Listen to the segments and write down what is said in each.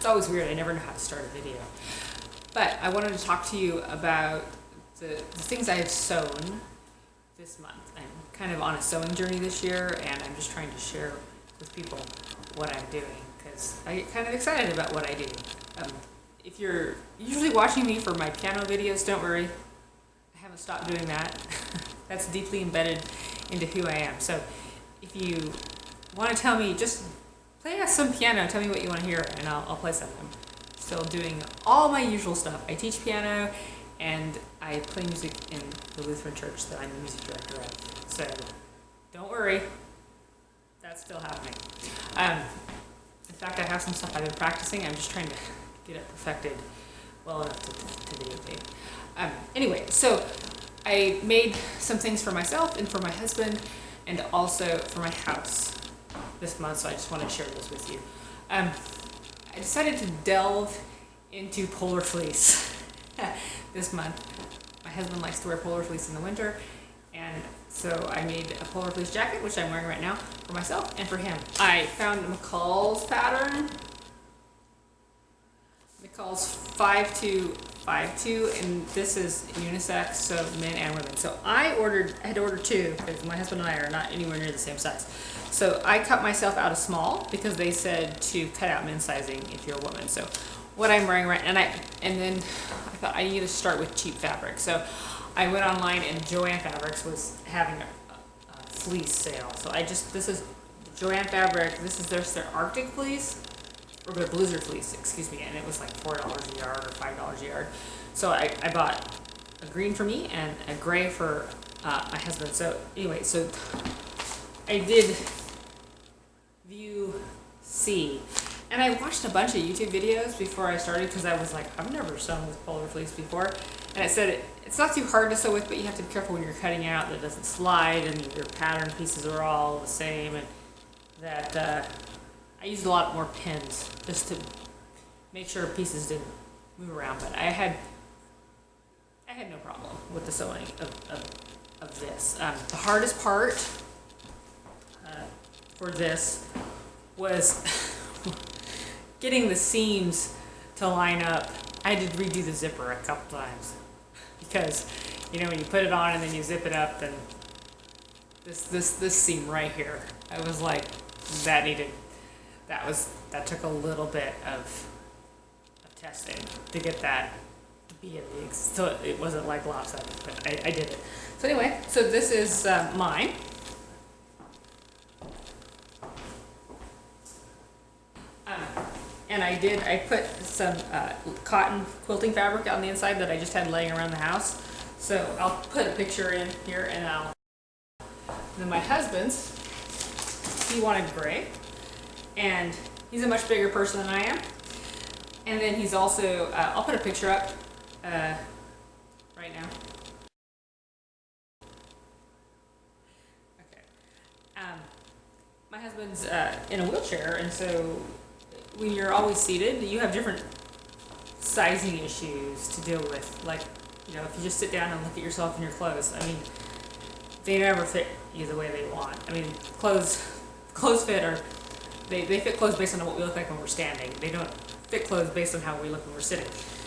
always weird. I never know how to start a video. But I wanted to talk to you about the things I have sewn this month. I'm kind of on a sewing journey this year, and I'm just trying to share with people what I'm doing because I get kind of excited about what I do. If you're usually watching me for my piano videos, don't worry. I haven't stopped doing that. That's deeply embedded into who I am. So if you want to tell me, just play us some piano, tell me what you want to hear, and I'll play some. I'm still doing all my usual stuff. I teach piano, and I play music in the Lutheran church that I'm the music director of. So don't worry, that's still happening. In fact, I have some stuff I've been practicing. I'm just trying to get it perfected well enough to videotape. Anyway, so I made some things for myself and for my husband and also for my house this month, so I just want to share those with you. I decided to delve into polar fleece this month. My husband likes to wear polar fleece in the winter, and so I made a polar fleece jacket, which I'm wearing right now, for myself and for him. I found a McCalls pattern. McCalls 5252, and this is unisex, so men and women. So I had ordered two because my husband and I are not anywhere near the same size. So I cut myself out a small because they said to cut out men's sizing if you're a woman. So what I'm wearing right, and then I thought I need to start with cheap fabric. So I went online, and Joann Fabrics was having a fleece sale. So this is Joann Fabric. This is their Arctic fleece. Or the blizzard fleece, excuse me, and it was like $4 a yard or $5 a yard. So I bought a green for me and a gray for my husband. So anyway, so I did view C, and I watched a bunch of YouTube videos before I started because I was like, I've never sewn with polar fleece before, and it said it's not too hard to sew with, but you have to be careful when you're cutting out that it doesn't slide and your pattern pieces are all the same, and that I used a lot more pins just to make sure pieces didn't move around, but I had no problem with the sewing of this. The hardest part for this was getting the seams to line up. I had to redo the zipper a couple times because, you know, when you put it on and then you zip it up, then this seam right here, I was like, that took a little bit of testing to get that to be so it wasn't like lopsided, but I did it. So anyway, so this is mine. And I put some cotton quilting fabric on the inside that I just had laying around the house. So I'll put a picture in here, and then my husband's, he wanted gray. And he's a much bigger person than I am. And then he's also, I'll put a picture up right now. Okay. My husband's in a wheelchair, and so when you're always seated, you have different sizing issues to deal with. Like, you know, if you just sit down and look at yourself in your clothes, I mean, they never fit you the way they want. I mean, clothes fit They fit clothes based on what we look like when we're standing. They don't fit clothes based on how we look when we're sitting.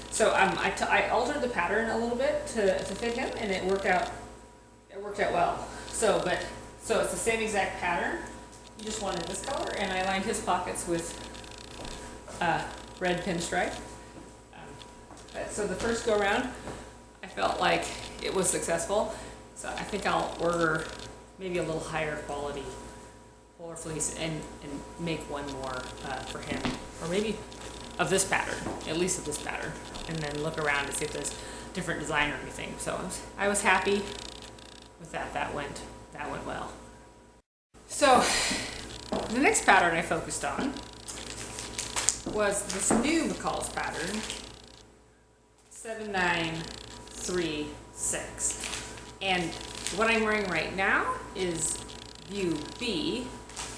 So I altered the pattern a little bit to fit him, and it worked out well. So it's the same exact pattern. He just wanted this color, and I lined his pockets with red pinstripe. So the first go around, I felt like it was successful. So I think I'll order maybe a little higher quality polar fleece and make one more for him, or maybe of this pattern, at least of this pattern, and then look around to see if there's different design or anything. So I was happy with that. That went well. So the next pattern I focused on was this new McCalls pattern, 7936, and what I'm wearing right now is view B,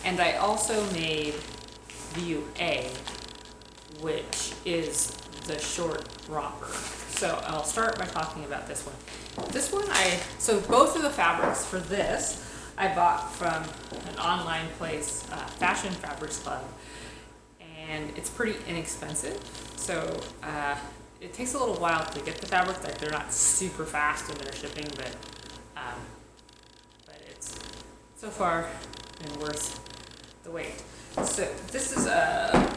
and I also made view A, which is the short romper. So I'll start by talking about this one. This one so both of the fabrics for this I bought from an online place, Fashion Fabrics Club, and it's pretty inexpensive. So it takes a little while to get the fabric. Like they're not super fast in their shipping, but it's so far been worth the wait. So this is a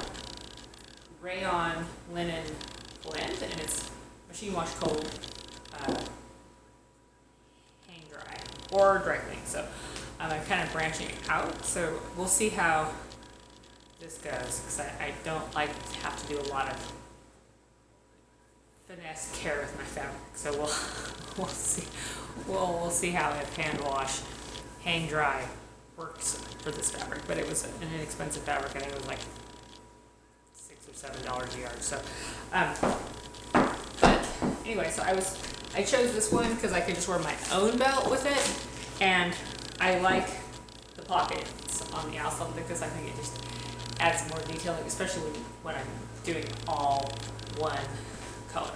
Rayon linen blend, and it's machine wash cold, hang dry, or dry clean. So I'm kind of branching it out. So we'll see how this goes, because I don't like to have to do a lot of finesse care with my fabric. So we'll see how a hand wash, hang dry works for this fabric. But it was an inexpensive fabric. I think it was like $6 or $7 a yard. So, but anyway, so I chose this one because I could just wear my own belt with it, and I like the pockets on the outsole because I think it just adds more detailing, especially when I'm doing all one color.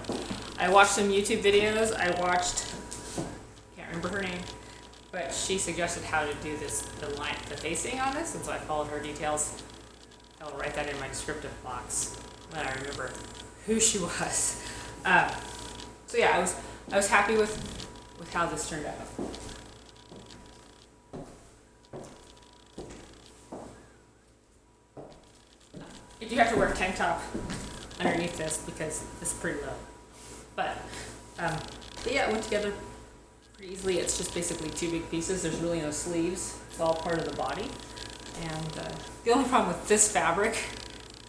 I watched some YouTube videos. I can't remember her name, but she suggested how to do the facing on this, and so I followed her details. I'll write that in my descriptive box when I remember who she was. So yeah, I was happy with how this turned out. You do have to wear a tank top underneath this because it's pretty low. But yeah, it went together pretty easily. It's just basically two big pieces. There's really no sleeves. It's all part of the body. And the only problem with this fabric,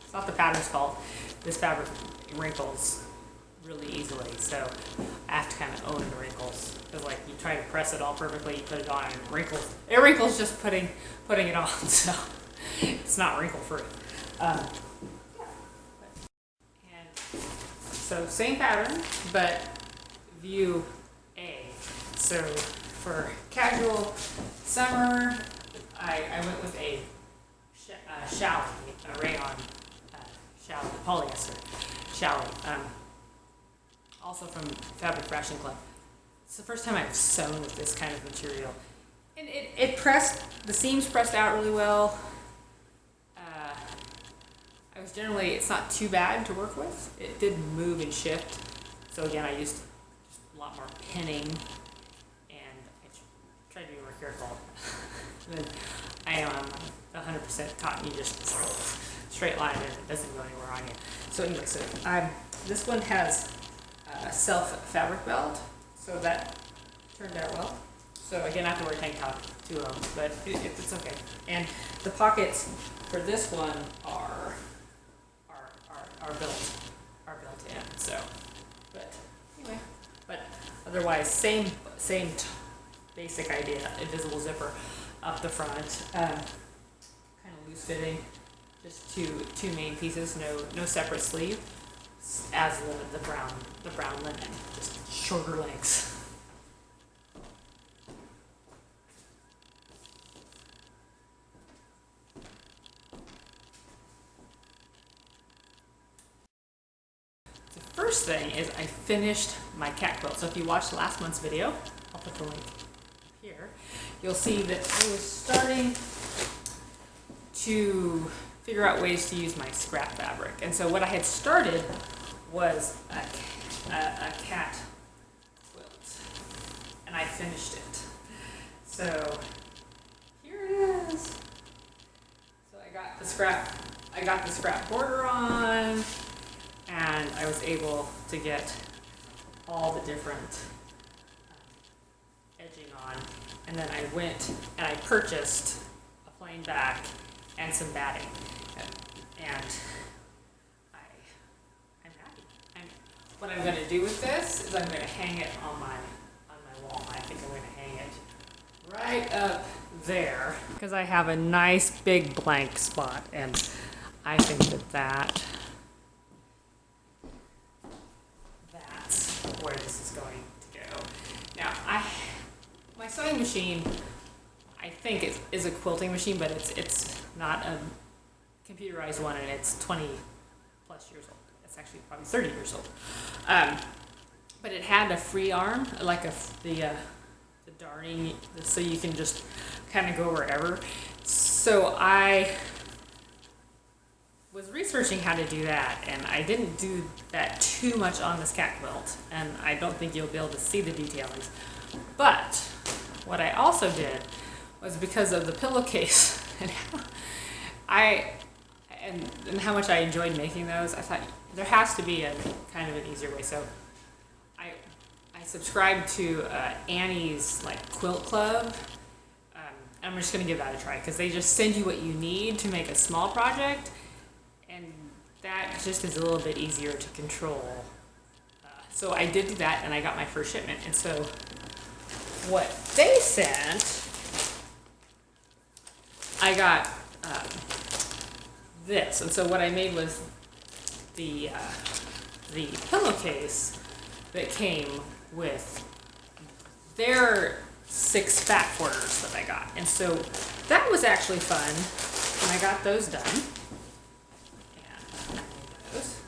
it's not the pattern's fault. This fabric wrinkles really easily, so I have to kind of own the wrinkles. Because like you try to press it all perfectly, you put it on and it wrinkles. It wrinkles just putting it on, so it's not wrinkle free. And so same pattern, but view A. So for casual summer, I went with a Challis, a Rayon Challis, polyester Challis, also from Fabric Fashion Club. It's the first time I've sewn with this kind of material, and it pressed, the seams pressed out really well. It's not too bad to work with. It did move and shift, so again I used just a lot more pinning, and I tried to be more careful. And I am 100% cotton. You just straight line and it doesn't go anywhere on you. So anyway, so this one has a self fabric belt, so that turned out well. So again, I have to wear a tank top, 2 of them, but it's okay. And the pockets for this one are built in. So, but anyway, but otherwise same basic idea. Invisible zipper up the front, kind of loose fitting, just two main pieces, no separate sleeve, as the brown linen, just shorter lengths. The first thing is I finished my cat quilt. So if you watched last month's video, I'll put the link here, you'll see that I was starting to figure out ways to use my scrap fabric. And so what I had started was a cat quilt, and I finished it. So here it is. So I got the scrap border on, and I was able to get all the different edging on. And then I went and I purchased a plain back and some batting, and I'm happy. What I'm going to do with this is I'm going to hang it on my wall. I think I'm going to hang it right up there because I have a nice big blank spot, and I think that's where this is going to go. Now my sewing machine, I think is a quilting machine, but it's not a computerized one, and it's 20 plus years old. It's actually probably 30 years old. But it had a free arm, like the darning, so you can just kind of go wherever. So I was researching how to do that, and I didn't do that too much on this cat quilt, and I don't think you'll be able to see the detailings. But what I also did was, because of the pillowcase and how much I enjoyed making those, I thought there has to be a kind of an easier way. So I subscribed to Annie's like quilt club. I'm just gonna give that a try, because they just send you what you need to make a small project, and that just is a little bit easier to control. So I did do that, and I got my first shipment. And so what they sent, I got this. And so what I made was the pillowcase that came with their 6 fat quarters that I got. And so that was actually fun, and I got those done. And those.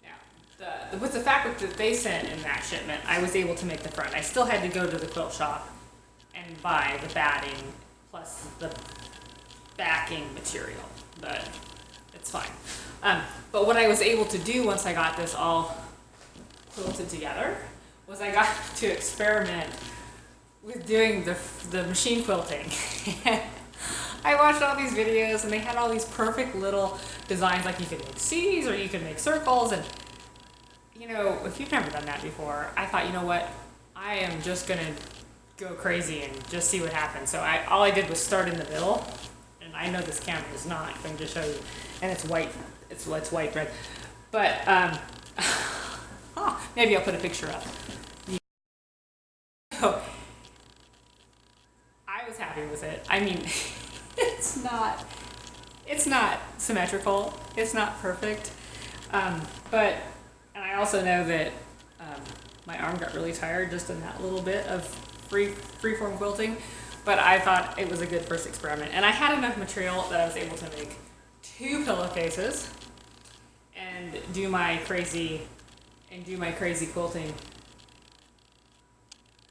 Now, with the fabric that they sent in that shipment, I was able to make the front. I still had to go to the quilt shop and buy the batting plus the backing material, but it's fine. But what I was able to do once I got this all quilted together was I got to experiment with doing the machine quilting. I watched all these videos, and they had all these perfect little designs, like you could make C's or you could make circles. And you know, if you've never done that before, I thought, you know what, I am just gonna go crazy and just see what happens. So all I did was start in the middle, and I know this camera is not going to show you, and it's white, it's white thread, but maybe I'll put a picture up. So I was happy with it. I mean, it's not symmetrical, it's not perfect, but, and I also know that my arm got really tired just in that little bit of freeform quilting, but I thought it was a good first experiment. And I had enough material that I was able to make 2 pillowcases and do my crazy quilting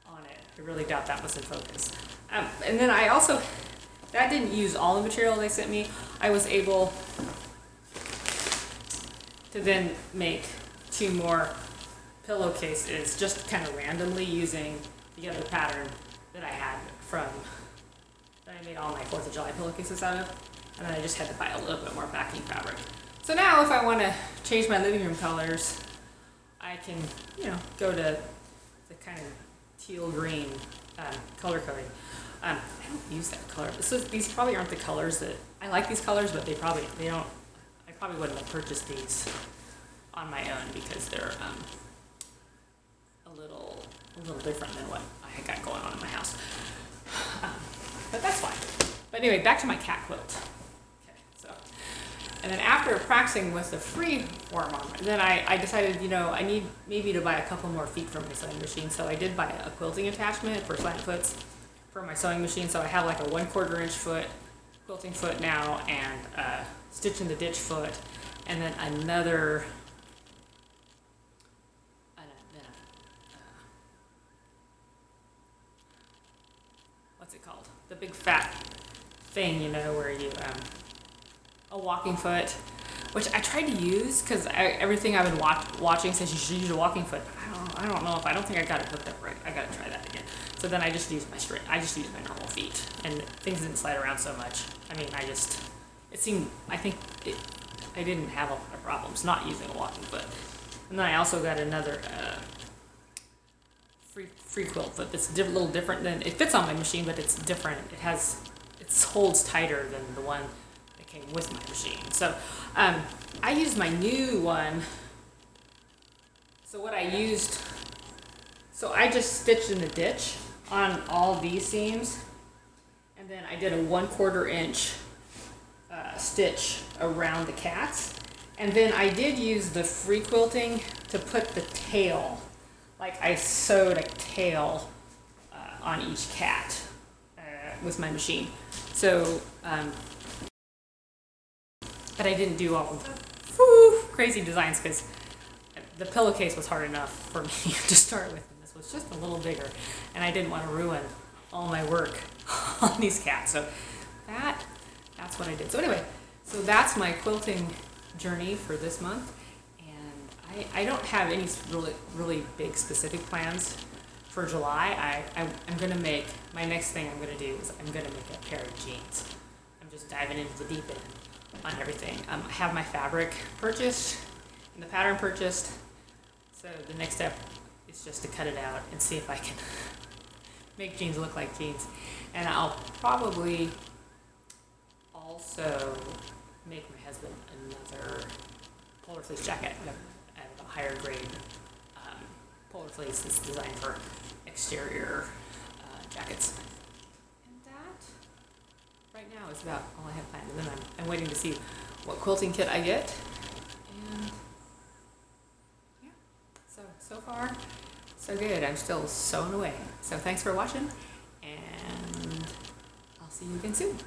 on it. I really doubt that was in focus. And then I also, that didn't use all the material they sent me. I was able to then make 2 more pillowcases just kind of randomly using the other pattern that I had that I made all my 4th of July pillowcases out of. And then I just had to buy a little bit more backing fabric. So now if I want to change my living room colors, I can, you know, go to the kind of teal green color coding. I don't use that color. These probably aren't the colors that, I like these colors, but they probably wouldn't have purchased these on my own, because they're a little different than what I had got going on in my house. But that's fine. But anyway, back to my cat quilt. Okay, so, and then after practicing with the free form on it, then I decided, you know, I need maybe to buy a couple more feet for my sewing machine. So I did buy a quilting attachment for slant foots for my sewing machine. So I have like a 1/4 inch foot quilting foot now, and a stitch in the ditch foot, and then another what's it called? The big fat thing, you know, where you, a walking foot, which I tried to use, because everything I've been watching says you should use a walking foot. I don't know if, I don't think I got it hooked up right. I gotta try that again. So then I just used my normal feet, and things didn't slide around so much. I mean, I didn't have a lot of problems not using a walking foot. And then I also got another, free quilt foot that's a little different than, it fits on my machine, but it's different. It holds tighter than the one that came with my machine. So I used my new one. So what I used, so I just stitched in the ditch on all these seams, and then I did a 1/4 inch stitch around the cats, and then I did use the free quilting to put the tail. Like I sewed a tail on each cat with my machine. So, but I didn't do all of the crazy designs, because the pillowcase was hard enough for me to start with, and this was just a little bigger, and I didn't want to ruin all my work on these cats. So that's what I did. So anyway, So that's my quilting journey for this month, and I don't have any really big specific plans for July. I'm gonna make, my next thing I'm gonna do is I'm gonna make a pair of jeans. I'm just diving into the deep end on everything. I have my fabric purchased and the pattern purchased, so the next step is just to cut it out and see if I can make jeans look like jeans. And I'll probably also make my husband another polar fleece jacket at a higher grade polar fleece that's designed for exterior jackets. And that right now is about all I have planned. And then I'm waiting to see what quilting kit I get. And yeah, so far so good. I'm still sewing away. So thanks for watching, and I'll see you again soon.